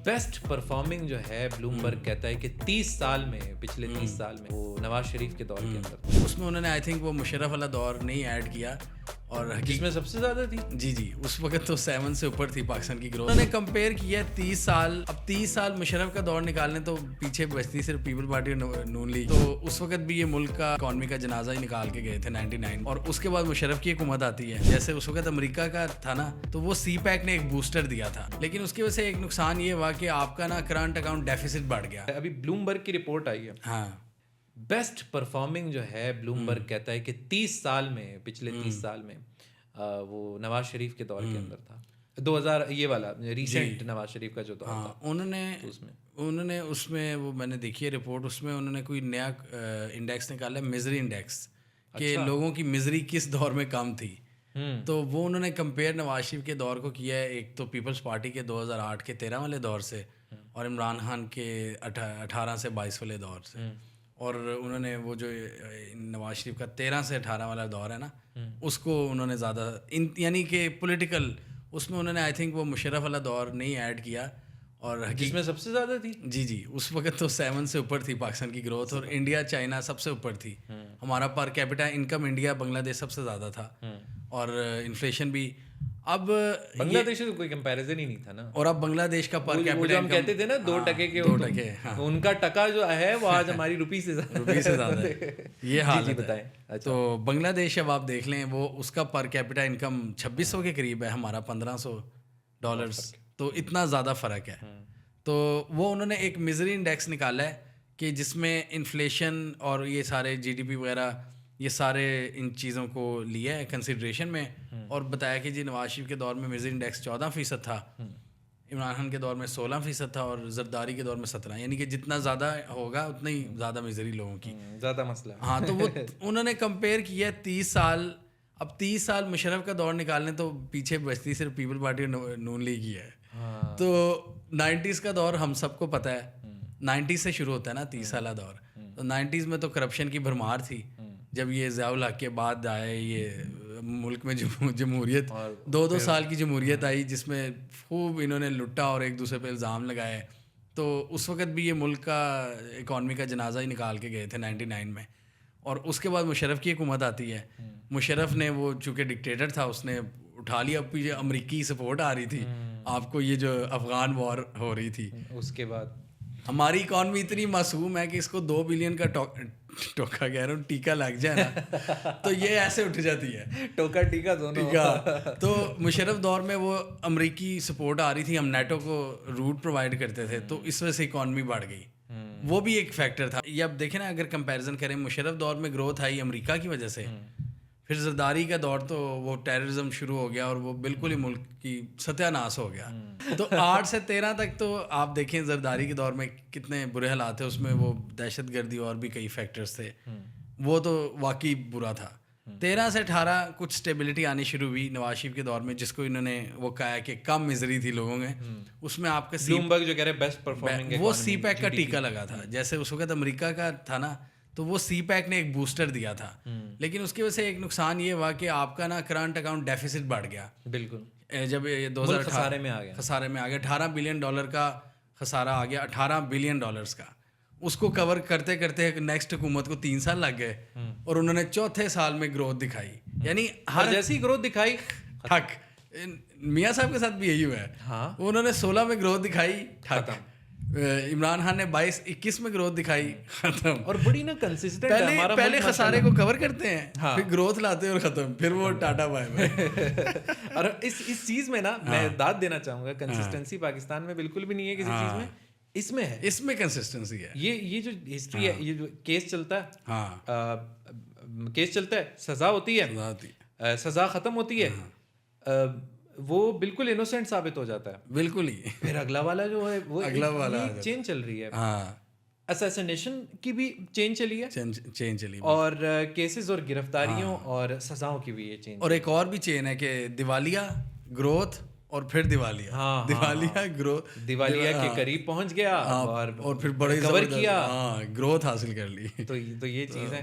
Best performing جو ہے Bloomberg کہتا ہے کہ 30 سال میں پچھلے 30 سال میں وہ نواز شریف کے دور کے اندر اس میں انہوں نے آئی تھنک وہ مشرف والا دور نہیں ایڈ کیا اور جس میں سب سے زیادہ تھی. جی اس وقت تو 7 سے اوپر تھی پاکستان کی گروتھ. انہوں نے کمپیئر کیا 30 سال. اب 30 سال مشرف کا دور نکالنے تو پیچھے بچتی صرف پیپل پارٹی اور نون لیگ. تو اس وقت بھی یہ ملک کا اکانومی کا جنازہ ہی نکال کے گئے تھے 99 اور اس کے بعد مشرف کی حکومت آتی ہے. جیسے اس وقت امریکہ کا تھا نا تو وہ سی پیک نے ایک بوسٹر دیا تھا لیکن اس کی وجہ سے ایک نقصان یہ ہوا کہ آپ کا نا کرنٹ اکاؤنٹ ڈیفیسٹ بڑھ گیا. ابھی بلومبرگ کی رپورٹ آئی ہے. ہاں بیسٹ پرفارمنگ جو ہے بلومبرگ کہتا ہے کہ 30 سال میں پچھلے 30 سال میں وہ نواز شریف کے دور کے اندر تھا. 2000 یہ والا ریسنٹ نواز شریف کا جو دور تھا انہوں نے اس میں وہ میں نے دیکھی ہے رپورٹ. اس میں انہوں نے کوئی نیا انڈیکس نکالا ہے مزری انڈیکس کہ لوگوں کی مزری کس دور میں کم تھی. تو وہ انہوں نے کمپیئر نواز شریف کے دور کو کیا ہے ایک تو پیپلز پارٹی کے 2008 کے 13 والے دور سے اور عمران خان کے 18 سے 22 والے دور سے. اور انہوں نے وہ جو نواز شریف کا 13 سے 18 والا دور ہے نا اس کو انہوں نے زیادہ یعنی کہ پولیٹیکل اس میں انہوں نے آئی تھنک وہ مشرف والا دور نہیں ایڈ کیا اور جس میں سب سے زیادہ تھی. جی اس وقت تو 7 سے اوپر تھی پاکستان کی گروتھ اور انڈیا چائنا سب سے اوپر تھی. ہمارا پر کیپٹا انکم انڈیا بنگلہ دیش سب سے زیادہ تھا اور انفلیشن بھی. اب بنگلہ دیش سے کوئی کمپیریزن ہی نہیں تھا نا. اور اب بنگلہ دیش کا پر کیپٹا ہم کہتے تھے نا 2% کے 2% ان کا ٹکا جو ہے وہ آج ہماری روپی سے زیادہ ہے. یہ حال بتائیں. تو بنگلہ دیش اب آپ دیکھ لیں وہ اس کا پر کیپٹا انکم 2600 کے قریب ہے, ہمارا $1500. تو اتنا زیادہ فرق ہے. تو وہ انہوں نے ایک مزری انڈیکس نکالا ہے کہ جس میں انفلیشن اور یہ سارے جی ڈی پی وغیرہ یہ سارے ان چیزوں کو لیا ہے کنسیڈریشن میں اور بتایا کہ جی نواز شریف کے دور میں مزری انڈیکس 14% تھا, عمران خان کے دور میں 16% تھا اور زرداری کے دور میں 17%. یعنی کہ جتنا زیادہ ہوگا اتنا ہی زیادہ مزری لوگوں کی زیادہ مسئلہ. ہاں تو وہ انہوں نے کمپیئر کیا 30 سال. اب 30 سال مشرف کا دور نکالنے تو پیچھے بچتی صرف پیپل پارٹی اور نون لیگ ہی ہے. تو 90s کا دور ہم سب کو پتہ ہے 90s سے شروع ہوتا ہے نا 30 سالہ دور. تو 90s میں تو کرپشن کی بھرمار تھی. جب یہ ضیاء الحق کے بعد آئے یہ ملک میں جمہوریت 2 سال کی جمہوریت آئی جس میں خوب انہوں نے لٹا اور ایک دوسرے پہ الزام لگائے. تو اس وقت بھی یہ ملک کا اکانومی کا جنازہ ہی نکال کے گئے تھے 99 میں. اور اس کے بعد مشرف کی حکومت آتی ہے. مشرف نے وہ چونکہ ڈکٹیٹر تھا اس نے اٹھا لیا. پیچھے امریکی سپورٹ آ رہی تھی آپ کو یہ جو افغان وار ہو رہی تھی اس کے بعد ہماری اکانومی اتنی معصوم ہے کہ اس کو 2 بلین کا ٹوکا کہہ رہا ہوں ٹیکا لگ جائے نا تو یہ ایسے اٹھ جاتی ہے. ٹوکا ٹیکا دونوں. تو مشرف دور میں وہ امریکی سپورٹ آ رہی تھی, ہم نیٹو کو روٹ پرووائڈ کرتے تھے تو اس وجہ سے اکانومی بڑھ گئی. وہ بھی ایک فیکٹر تھا. یہ اب دیکھیں نا اگر کمپیریزن کریں مشرف دور میں گروتھ آئی امریکہ کی وجہ سے. پھر زرداری کا دور تو وہ ٹیررزم شروع ہو گیا اور وہ بالکل ہی ملک کی ستیہ ناش ہو گیا. تو 8 سے 13 تک تو آپ دیکھیں زرداری کے دور میں کتنے برے حالات تھے. اس میں وہ دہشت گردی اور بھی کئی فیکٹرز تھے, وہ تو واقعی برا تھا. 13 سے 18 کچھ اسٹیبلٹی آنی شروع ہوئی نواز شریف کے دور میں جس کو انہوں نے وہ کہا کہ کم مزری تھی لوگوں میں. اس میں آپ کا بلومبرگ جو کہہ رہے بیسٹ پرفارمنگ وہ سی پیک کا ٹیکا لگا تھا. جیسے اس وقت امریکہ کا تھا نا تو وہ سی پیک نے ایک بوسٹر دیا تھا لیکن اس کی وجہ سے ایک نقصان یہ ہوا کہ آپ کا نا کرنٹ اکاؤنٹ ڈیفیسٹ بڑھ گیا. بالکل جب 2018 خسارے میں آ گیا $18 بلین کا خسارہ آ گیا. $18 بلین کا اس کو کور کرتے کرتے نیکسٹ حکومت کو 3 سال لگ گئے اور انہوں نے چوتھے سال میں گروتھ دکھائی. یعنی ہر جیسی گروتھ دکھائی ٹھک. میاں صاحب کے ساتھ بھی یہی ہوا ہے. انہوں نے 16 میں گروتھ دکھائی ختم. عمران خان نے 22-21 میں گروتھ دکھائی ختم. اور بڑی نا کنسسٹنٹ پہلے خسارے کو کور کرتے ہیں پھر گروتھ لاتے ہیں اور ختم, پھر وہ ٹاٹا بائے بائے. اور اس چیز میں نا میں داد دینا چاہوں گا کنسسٹنسی پاکستان میں بالکل بھی نہیں ہے کسی چیز میں. اس میں ہے, اس میں کنسسٹنسی ہے. یہ جو ہسٹری ہے, یہ جو کیس چلتا ہے, سزا ہوتی ہے, سزا ختم ہوتی ہے, وہ بالکل انوسینٹ ثابت ہو جاتا ہے بالکل ہی. پھر اگلا والا جو ہے وہ اگلا والا چین چل رہی ہے. اسیسینیشن کی بھی چین چلی ہے اور کیسز اور گرفتاریوں اور سزاؤں کی بھی یہ چین. اور ایک اور بھی چین ہے کہ دیوالیہ, گروتھ اور پھر دیوالیہ گروتھ, دیوالیہ کے قریب پہنچ گیا اور پھر بڑے کور کیا, گروتھ حاصل کر لی. تو یہ چیز ہے.